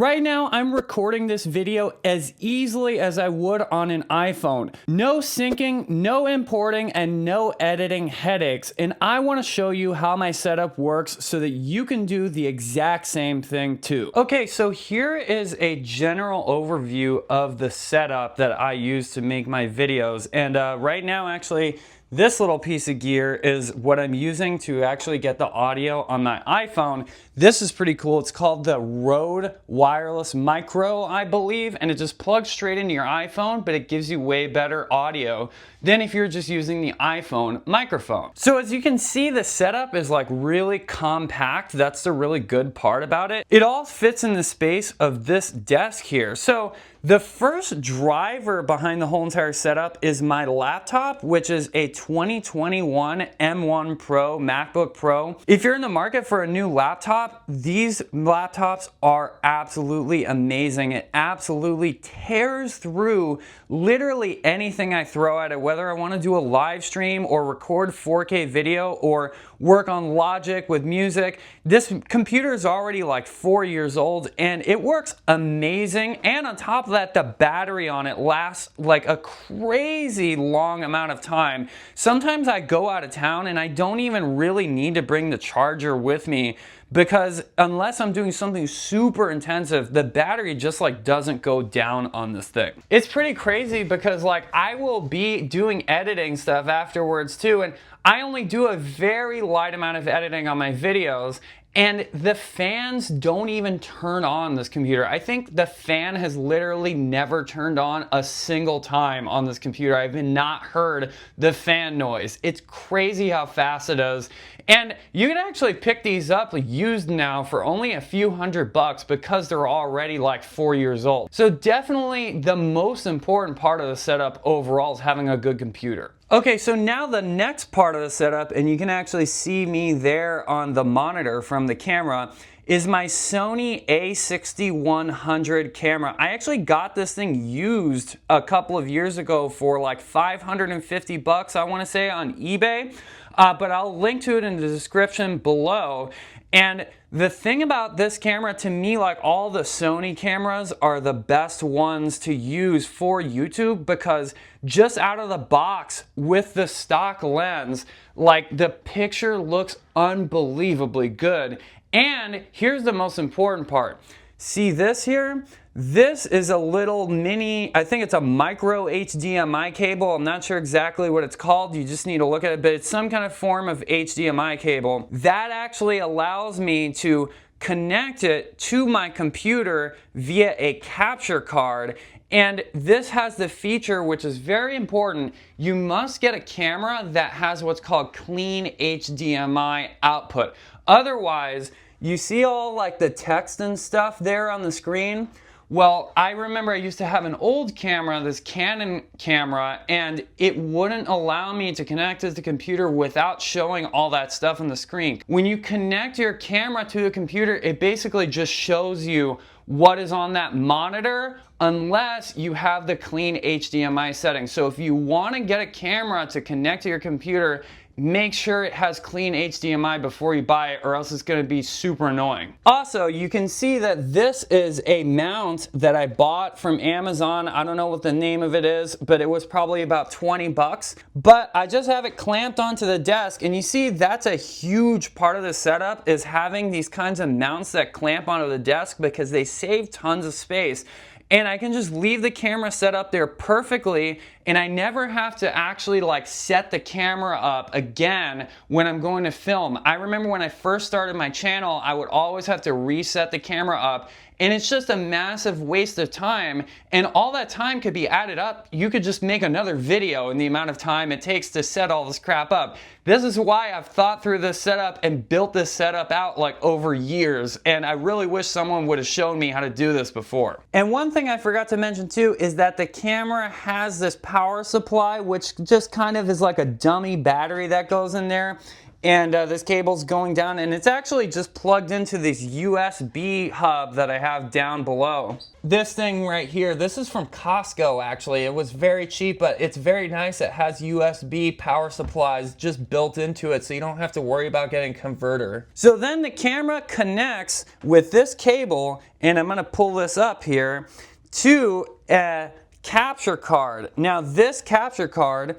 Right now, I'm recording this video as easily as I would on an iPhone. No syncing, no importing, and no editing headaches. And I want to show you how my setup works so that you can do the exact same thing too. Okay, so here is a general overview of the setup that I use to make my videos. And right now, actually, this little piece of gear is what I'm using to actually get the audio on my iPhone. This is pretty cool. It's called the Rode Wireless Micro, I believe, and it just plugs straight into your iPhone, but it gives you way better audio than if you're just using the iPhone microphone. So as you can see, the setup is like really compact. That's the really good part about it. It all fits in the space of this desk here. So the first driver behind the whole entire setup is my laptop, which is a 2021 M1 Pro MacBook Pro. If you're in the market for a new laptop, these laptops are absolutely amazing. It absolutely tears through literally anything I throw at it, whether I want to do a live stream or record 4K video or work on Logic with music. This computer is already like 4 years old and it works amazing. And on top of that, the battery on it lasts like a crazy long amount of time. Sometimes I go out of town and I don't even really need to bring the charger with me, because unless I'm doing something super intensive, the battery just like doesn't go down on this thing. It's pretty crazy because like I will be doing editing stuff afterwards too, and I only do a very light amount of editing on my videos, and the fans don't even turn on this computer. I think the fan has literally never turned on a single time on this computer. I've not heard the fan noise. It's crazy how fast it is. And you can actually pick these up used now for only a few $100 because they're already like 4 years old. So definitely the most important part of the setup overall is having a good computer. Okay, so now the next part of the setup, and you can actually see me there on the monitor from the camera, is my Sony A6100 camera. I actually got this thing used a couple of years ago for like $550, I want to say, on eBay. But I'll link to it in the description below. And the thing about this camera, to me, like all the Sony cameras are the best ones to use for YouTube, because just out of the box with the stock lens, like the picture looks unbelievably good. And here's the most important part. See this here? This is a little mini, I think it's a micro HDMI cable. I'm not sure exactly what it's called. You just need to look at it, but it's some kind of form of HDMI cable. That actually allows me to connect it to my computer via a capture card. And this has the feature, which is very important. You must get a camera that has what's called clean HDMI output. Otherwise, you see all like the text and stuff there on the screen? Well, I remember I used to have an old camera, this Canon camera, and it wouldn't allow me to connect to the computer without showing all that stuff on the screen. When you connect your camera to the computer, it basically just shows you what is on that monitor unless you have the clean HDMI setting. So if you want to get a camera to connect to your computer, make sure it has clean HDMI before you buy it, or else it's going to be super annoying. Also, you can see that this is a mount that I bought from Amazon. I don't know what the name of it is, but it was probably about 20 bucks. But I just have it clamped onto the desk, and you see that's a huge part of the setup, is having these kinds of mounts that clamp onto the desk, because they save tons of space. And I can just leave the camera set up there perfectly, and I never have to actually like set the camera up again when I'm going to film. I remember when I first started my channel, I would always have to reset the camera up, and it's just a massive waste of time, and all that time could be added up. You could just make another video in the amount of time it takes to set all this crap up. This is why I've thought through this setup and built this setup out like over years, and I really wish someone would have shown me how to do this before. And one thing I forgot to mention too is that the camera has this power supply, which just kind of is like a dummy battery that goes in there. and this cable's going down, and it's actually just plugged into this USB hub that I have down below. This thing right here, this is from Costco actually. It was very cheap, but it's very nice. It has USB power supplies just built into it, so you don't have to worry about getting a converter. So then the camera connects with this cable, and I'm gonna pull this up here, to a capture card. Now this capture card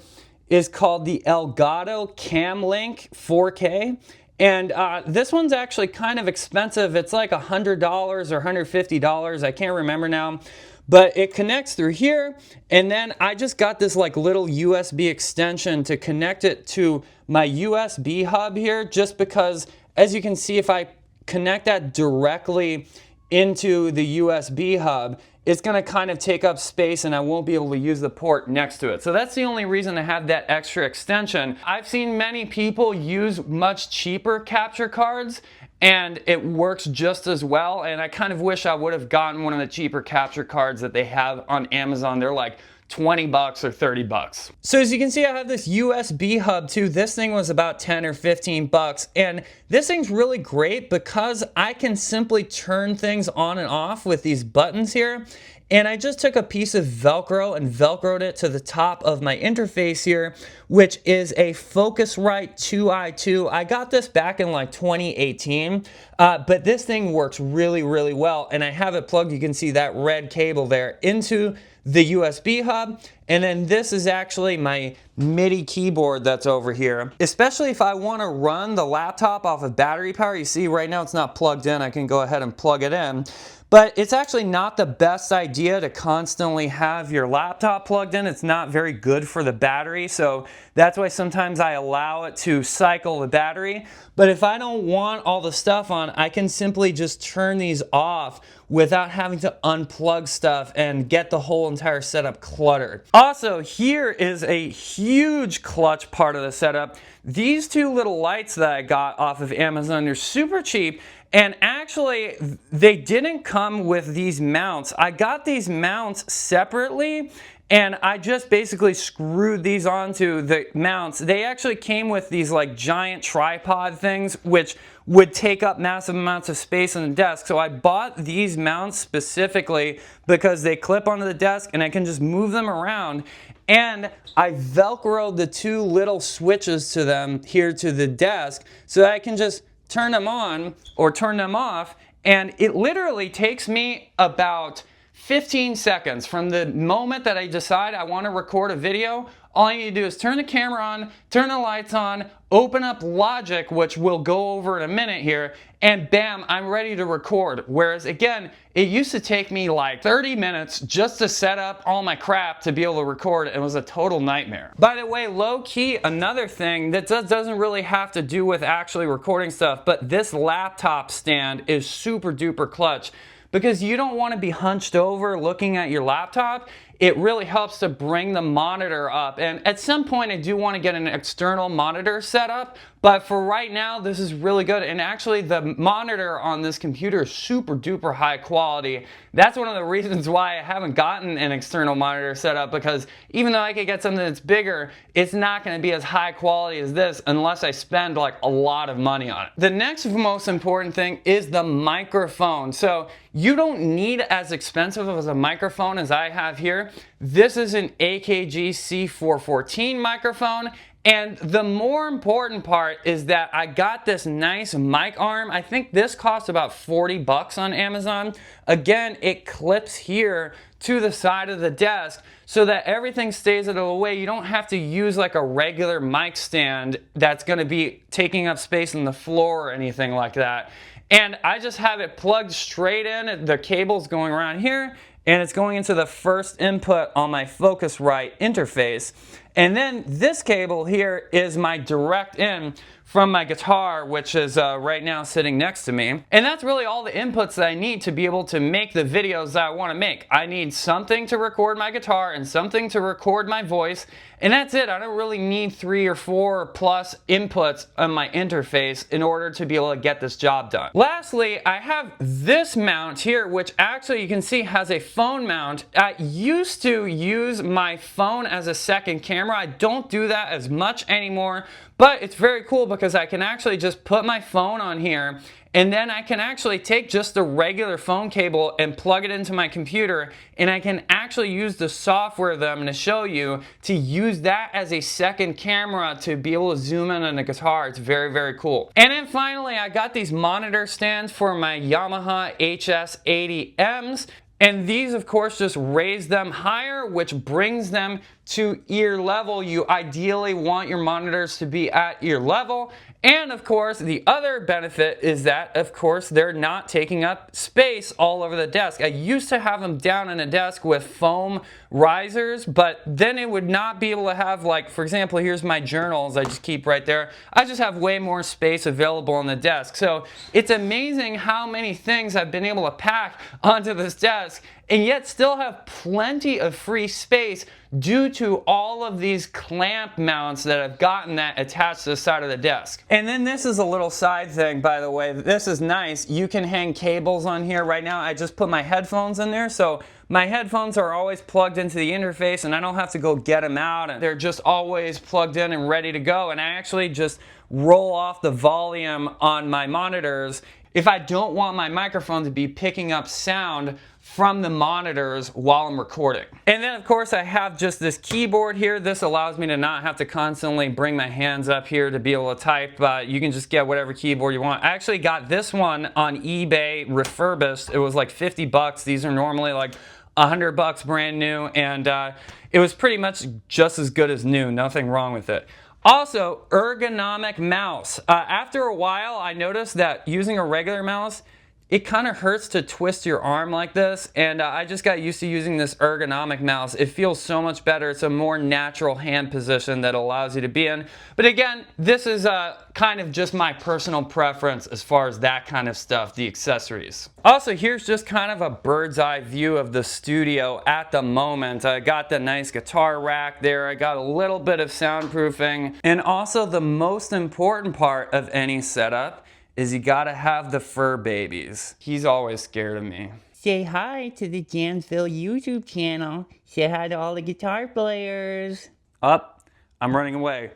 is called the Elgato Cam Link 4K. And this one's actually kind of expensive. It's like $100 or $150. I can't remember now. But it connects through here. And then I just got this like little USB extension to connect it to my USB hub here. Just because, as you can see, if I connect that directly into the USB hub, it's gonna kind of take up space and I won't be able to use the port next to it. So that's the only reason to have that extra extension. I've seen many people use much cheaper capture cards and it works just as well, and I kind of wish I would have gotten one of the cheaper capture cards that they have on Amazon. They're like 20 bucks or 30 bucks. So as you can see, I have this USB hub too. This thing was about 10 or 15 bucks. And this thing's really great because I can simply turn things on and off with these buttons here. And I just took a piece of Velcro and Velcroed it to the top of my interface here, which is a Focusrite 2i2. I got this back in like 2018, but this thing works really, really well. And I have it plugged, you can see that red cable there, into the USB hub. And then this is actually my MIDI keyboard that's over here. Especially if I want to run the laptop off of battery power. You see right now it's not plugged in. I can go ahead and plug it in. But it's actually not the best idea to constantly have your laptop plugged in. It's not very good for the battery, so that's why sometimes I allow it to cycle the battery. But if I don't want all the stuff on, I can simply just turn these off without having to unplug stuff and get the whole entire setup cluttered. Also, here is a huge clutch part of the setup. These two little lights that I got off of Amazon, they're super cheap. And actually, they didn't come with these mounts. I got these mounts separately, and I just basically screwed these onto the mounts. They actually came with these like giant tripod things, which would take up massive amounts of space on the desk. So I bought these mounts specifically because they clip onto the desk and I can just move them around. And I Velcroed the two little switches to them here to the desk so that I can just turn them on or turn them off, and it literally takes me about 15 seconds from the moment that I decide I want to record a video. All I need to do is turn the camera on, turn the lights on, open up Logic, which we'll go over in a minute here, and bam, I'm ready to record. Whereas again, it used to take me like 30 minutes just to set up all my crap to be able to record. It was a total nightmare. By the way, low key, another thing that doesn't really have to do with actually recording stuff, but this laptop stand is super duper clutch because you don't want to be hunched over looking at your laptop. It really helps to bring the monitor up. And at some point I do want to get an external monitor set up, but for right now this is really good. And actually the monitor on this computer is super duper high quality. That's one of the reasons why I haven't gotten an external monitor set up, because even though I could get something that's bigger, it's not going to be as high quality as this unless I spend like a lot of money on it. The next most important thing is the microphone. So you don't need as expensive as a microphone as I have here. This is an AKG C414 microphone. And the more important part is that I got this nice mic arm. I think this costs about 40 bucks on Amazon. Again, it clips here to the side of the desk so that everything stays out of the way. You don't have to use like a regular mic stand that's gonna be taking up space on the floor or anything like that. And I just have it plugged straight in. The cable's going around here, and it's going into the first input on my Focusrite interface. And then this cable here is my direct in from my guitar, which is right now sitting next to me. And that's really all the inputs that I need to be able to make the videos that I want to make. I need something to record my guitar and something to record my voice, and that's it. I don't really need 3 or 4 plus inputs on my interface in order to be able to get this job done. Lastly, I have this mount here, which actually you can see has a phone mount. I used to use my phone as a second camera camera. I don't do that as much anymore, but it's very cool because I can actually just put my phone on here, and then I can actually take just the regular phone cable and plug it into my computer, and I can actually use the software that I'm going to show you to use that as a second camera to be able to zoom in on the guitar. It's very, very cool. And then finally, I got these monitor stands for my Yamaha HS80Ms. And these, of course, just raise them higher, which brings them to ear level. You ideally want your monitors to be at ear level. And of course, the other benefit is that, of course, they're not taking up space all over the desk. I used to have them down on a desk with foam risers, but then it would not be able to have, like, for example, here's my journals I just keep right there. I just have way more space available on the desk. So it's amazing how many things I've been able to pack onto this desk and yet still have plenty of free space due to all of these clamp mounts that I've gotten that attach to the side of the desk. And then this is a little side thing, by the way. This is nice. You can hang cables on here. Right now I just put my headphones in there, so my headphones are always plugged into the interface and I don't have to go get them out, and they're just always plugged in and ready to go. And I actually just roll off the volume on my monitors if I don't want my microphone to be picking up sound from the monitors while I'm recording. And then of course I have just this keyboard here. This allows me to not have to constantly bring my hands up here to be able to type. You can just get whatever keyboard you want. I actually got this one on eBay refurbished. It was like 50 bucks. These are normally like $100 brand new, and it was pretty much just as good as new. Nothing wrong with it. Also, ergonomic mouse. After a while, I noticed that using a regular mouse, it kind of hurts to twist your arm like this, and I just got used to using this ergonomic mouse. It feels so much better. It's a more natural hand position that allows you to be in. But again, this is kind of just my personal preference as far as that kind of stuff, the accessories. Also, here's just kind of a bird's eye view of the studio at the moment. I got the nice guitar rack there. I got a little bit of soundproofing. And also the most important part of any setup is you gotta have the fur babies. He's always scared of me. Say hi to the Jamsville YouTube channel. Say hi to all the guitar players. Up. I'm running away.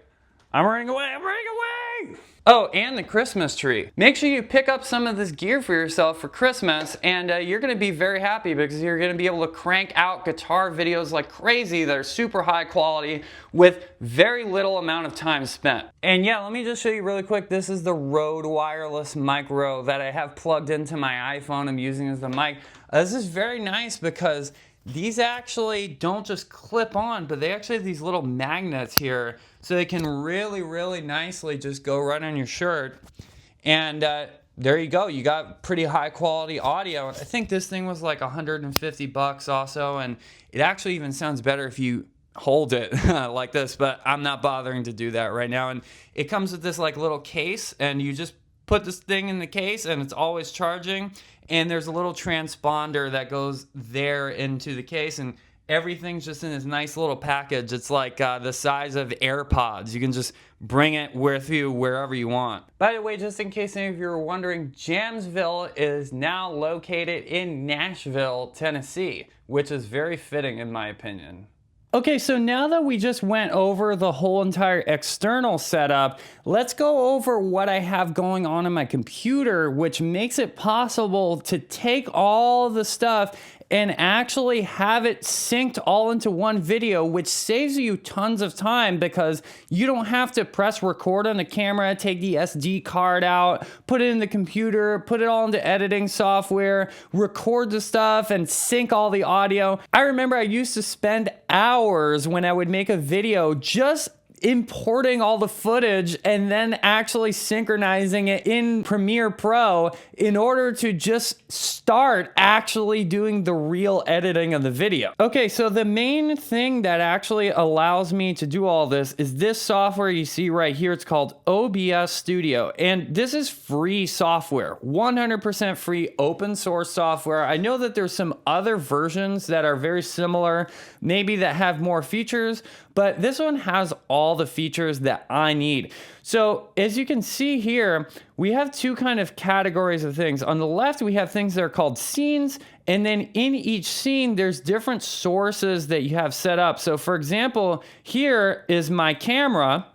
I'm running away. I'm running away. Oh, and the Christmas tree. Make sure you pick up some of this gear for yourself for Christmas, and you're gonna be very happy because you're gonna be able to crank out guitar videos like crazy that are super high quality with very little amount of time spent. And yeah, let me just show you really quick. This is the Rode wireless micro that I have plugged into my iPhone. I'm using as the mic. This is very nice because these actually don't just clip on, but they actually have these little magnets here, so they can really, really nicely just go right on your shirt. And there you go. You got pretty high quality audio. I think this thing was like 150 bucks also, and it actually even sounds better if you hold it like this, but I'm not bothering to do that right now. And it comes with this like little case, and you just put this thing in the case and it's always charging, and there's a little transponder that goes there into the case, and everything's just in this nice little package. It's like the size of AirPods. You can just bring it with you wherever you want. By the way, just in case any of you are wondering, Jamsville is now located in Nashville, Tennessee, which is very fitting in my opinion. Okay, so now that we just went over the whole entire external setup, let's go over what I have going on in my computer, which makes it possible to take all the stuff and actually have it synced all into one video, which saves you tons of time because you don't have to press record on the camera, take the SD card out, put it in the computer, put it all into editing software, record the stuff, and sync all the audio. I remember I used to spend hours when I would make a video just importing all the footage and then actually synchronizing it in Premiere Pro in order to just start actually doing the real editing of the video. Okay, so the main thing that actually allows me to do all this is this software you see right here. It's called OBS Studio, and this is free software, 100% free open source software. I know that there's some other versions that are very similar, maybe that have more features, but this one has all all the features that I need. So as you can see here, we have two kind of categories of things. On the left, we have things that are called scenes, and then in each scene, there's different sources that you have set up. So for example, here is my camera.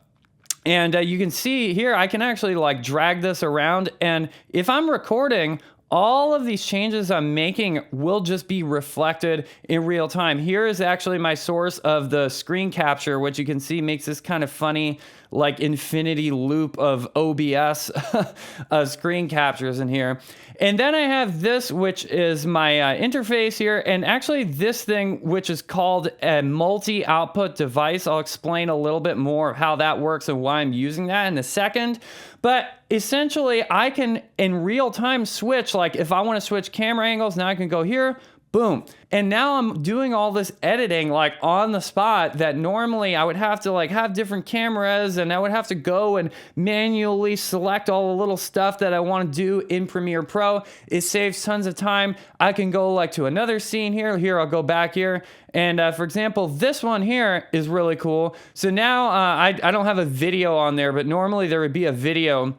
And you can see here, I can actually like drag this around. And if I'm recording, all of these changes I'm making will just be reflected in real time. Here is actually my source of the screen capture, which you can see makes this kind of funny, like infinity loop of OBS screen captures in here. And then I have this, which is my interface here. And actually this thing, which is called a multi-output device. I'll explain a little bit more of how that works and why I'm using that in a second. But essentially, I can, in real time, switch. Like if I want to switch camera angles, now I can go here, boom. And now I'm doing all this editing like on the spot that normally I would have to like have different cameras and I would have to go and manually select all the little stuff that I want to do in Premiere Pro. It saves tons of time. I can go like to another scene here. Here, I'll go back here. And for example, this one here is really cool. So now I don't have a video on there, but normally there would be a video.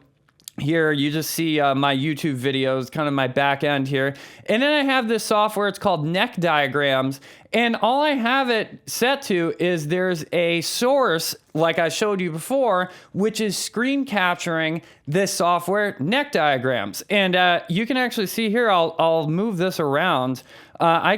Here, you just see my YouTube videos, kind of my back end here. And then I have this software, it's called Neck Diagrams. And all I have it set to is there's a source, like I showed you before, which is screen capturing this software, Neck Diagrams. And you can actually see here, I'll move this around. I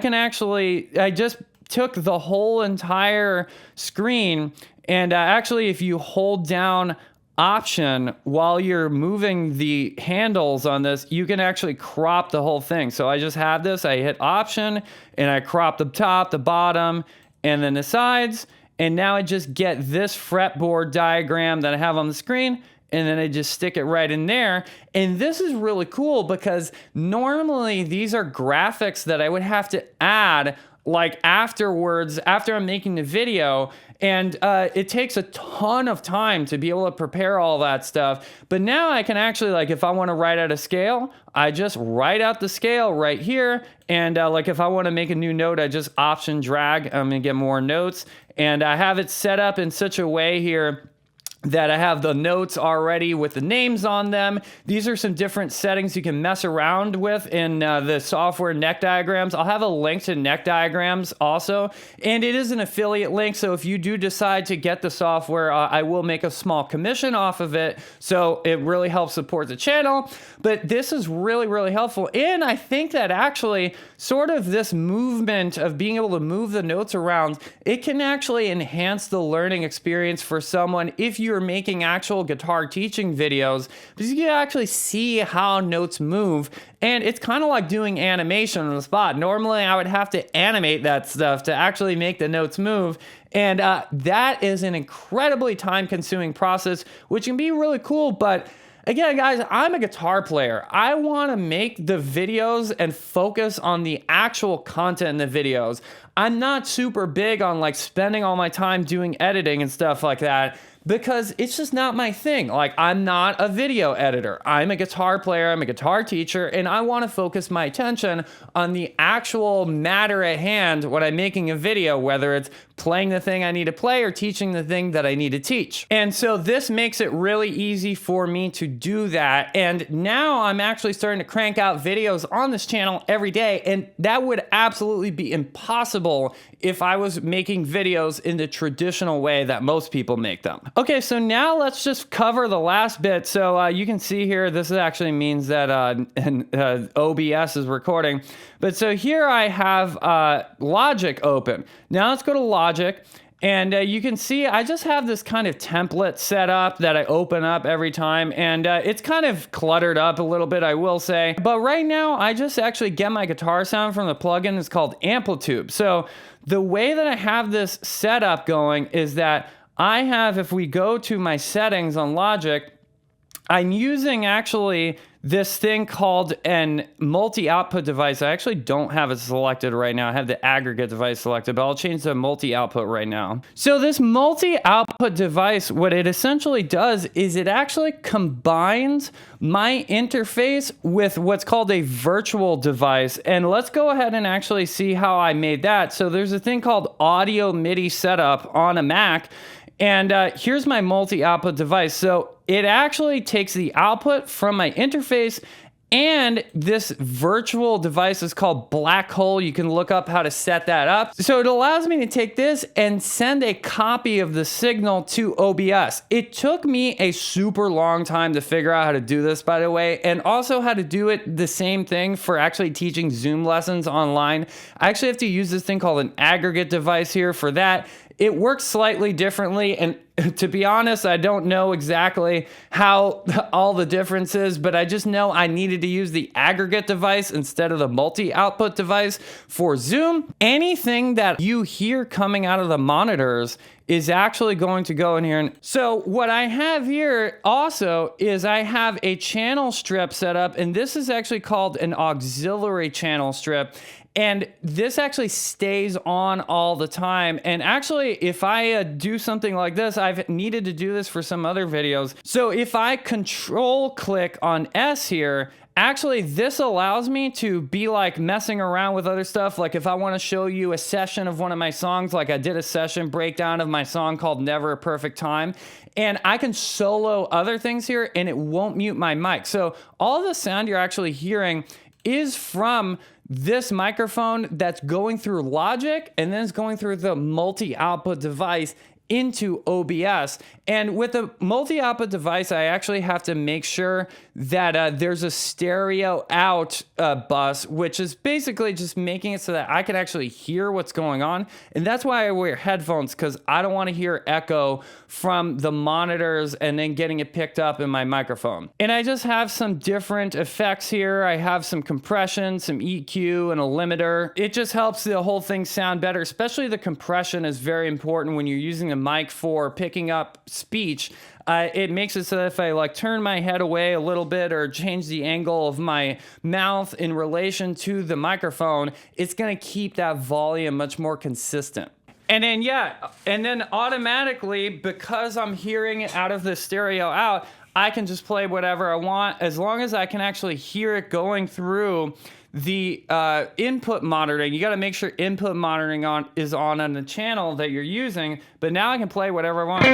just took the whole entire screen. And actually, if you hold down Option while you're moving the handles on this, you can actually crop the whole thing. So I just have this, I hit Option and I crop the top, the bottom, and then the sides. And now I just get this fretboard diagram that I have on the screen, and then I just stick it right in there. And this is really cool because normally these are graphics that I would have to add like afterwards, after I'm making the video. And it takes a ton of time to be able to prepare all that stuff. But now I can actually, like, if I want to write out a scale, I just write out the scale right here. And like if I want to make a new note, I just Option drag. I'm going to get more notes. And I have it set up in such a way here that I have the notes already with the names on them. These are some different settings you can mess around with in the software Neck Diagrams. I'll have a link to Neck Diagrams also, and it is an affiliate link, so if you do decide to get the software, I will make a small commission off of it, so it really helps support the channel. But this is really, really helpful, and I think that actually sort of this movement of being able to move the notes around, it can actually enhance the learning experience for someone if you're making actual guitar teaching videos, because you can actually see how notes move, and it's kind of like doing animation on the spot. Normally I would have to animate that stuff to actually make the notes move, and that is an incredibly time-consuming process, which can be really cool. But again, guys, I'm a guitar player. I want to make the videos and focus on the actual content in the videos. I'm not super big on like spending all my time doing editing and stuff like that, because it's just not my thing. Like, I'm not a video editor. I'm a guitar player, I'm a guitar teacher, and I want to focus my attention on the actual matter at hand when I'm making a video, whether it's playing the thing I need to play or teaching the thing that I need to teach. And so this makes it really easy for me to do that. And now I'm actually starting to crank out videos on this channel every day, and that would absolutely be impossible if I was making videos in the traditional way that most people make them. Okay, so now let's just cover the last bit. So you can see here, this actually means that OBS is recording. But so here I have Logic open. Now let's go to Logic. And you can see I just have this kind of template set up that I open up every time. And it's kind of cluttered up a little bit, I will say. But right now, I just actually get my guitar sound from the plugin. It's called Amplitude. So the way that I have this setup going is that I have, if we go to my settings on Logic, I'm using actually this thing called an multi-output device. I actually don't have it selected right now. I have the aggregate device selected, but I'll change to multi-output right now. So this multi-output device, what it essentially does is it actually combines my interface with what's called a virtual device. And let's go ahead and actually see how I made that. So there's a thing called Audio MIDI Setup on a Mac. And here's my multi-output device. So it actually takes the output from my interface, and this virtual device is called Black Hole. You can look up how to set that up. So it allows me to take this and send a copy of the signal to OBS. It took me a super long time to figure out how to do this, by the way, and also how to do it the same thing for actually teaching Zoom lessons online. I actually have to use this thing called an aggregate device here for that. It works slightly differently, and to be honest, I don't know exactly how all the difference is, but I just know I needed to use the aggregate device instead of the multi-output device for Zoom. Anything that you hear coming out of the monitors is actually going to go in here. And so what I have here also is I have a channel strip set up, and this is actually called an auxiliary channel strip. And this actually stays on all the time. And actually, if I do something like this, I've needed to do this for some other videos. So if I control click on S here, actually, this allows me to be like messing around with other stuff. Like if I want to show you a session of one of my songs, like I did a session breakdown of my song called Never a Perfect Time, and I can solo other things here and it won't mute my mic. So all the sound you're actually hearing is from this microphone that's going through Logic and then it's going through the multi-output device into OBS. And with a multi-output device, I actually have to make sure that there's a stereo out bus, which is basically just making it so that I can actually hear what's going on. And that's why I wear headphones, because I don't want to hear echo from the monitors and then getting it picked up in my microphone. And I just have some different effects here. I have some compression, some EQ, and a limiter. It just helps the whole thing sound better, especially the compression is very important when you're using a mic for picking up speech. It makes it so that if I like turn my head away a little bit or change the angle of my mouth in relation to the microphone, it's going to keep that volume much more consistent. And then, yeah, and then automatically, because I'm hearing it out of the stereo out, I can just play whatever I want as long as I can actually hear it going through the input monitoring. You got to make sure input monitoring is on the channel that you're using, but now I can play whatever I want.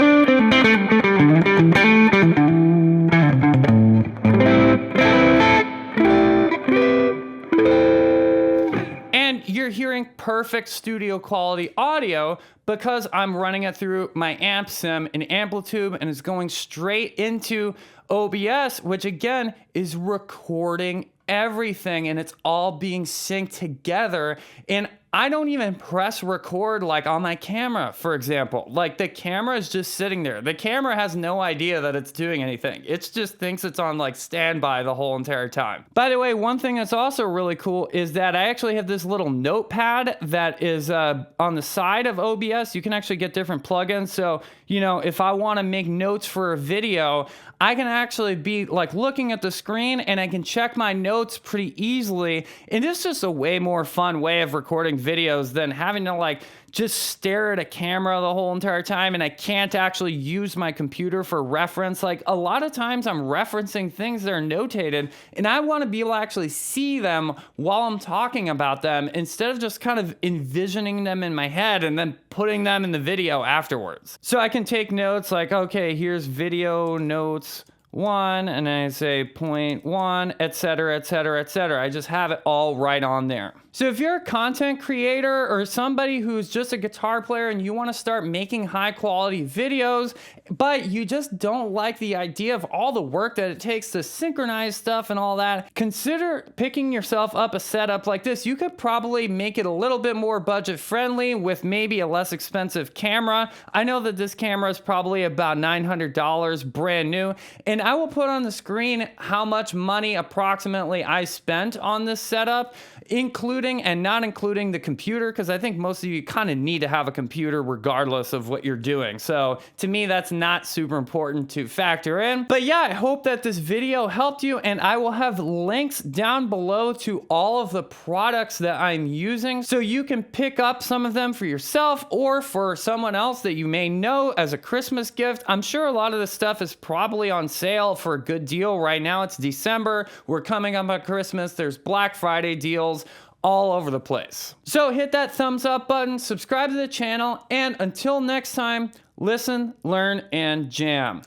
And you're hearing perfect studio quality audio because I'm running it through my amp sim in Amplitude, and it's going straight into OBS, which again is recording everything, and it's all being synced together. And I don't even press record like on my camera, for example. Like the camera is just sitting there. The camera has no idea that it's doing anything. It just thinks it's on like standby the whole entire time. By the way, one thing that's also really cool is that I actually have this little notepad that is on the side of OBS. You can actually get different plugins. So, you know, if I want to make notes for a video, I can actually be like looking at the screen and I can check my notes pretty easily. And it's just a way more fun way of recording videos than having to like just stare at a camera the whole entire time, and I can't actually use my computer for reference. Like a lot of times I'm referencing things that are notated and I want to be able to actually see them while I'm talking about them instead of just kind of envisioning them in my head and then putting them in the video afterwards. So I can take notes like, okay, here's video notes 1, and I say point 1, etc., etc., etc. I just have it all right on there. So if you're a content creator or somebody who's just a guitar player and you want to start making high quality videos, but you just don't like the idea of all the work that it takes to synchronize stuff and all that, consider picking yourself up a setup like this. You could probably make it a little bit more budget friendly with maybe a less expensive camera. I know that this camera is probably about $900 brand new, and I will put on the screen how much money approximately I spent on this setup, including and not including the computer, because I think most of you kind of need to have a computer regardless of what you're doing. So to me, that's not super important to factor in. But yeah, I hope that this video helped you, and I will have links down below to all of the products that I'm using so you can pick up some of them for yourself or for someone else that you may know as a Christmas gift. I'm sure a lot of this stuff is probably on sale for a good deal right now. It's December. We're coming up on Christmas. There's Black Friday deals all over the place. So hit that thumbs up button, subscribe to the channel, and until next time, Listen, learn, and jam.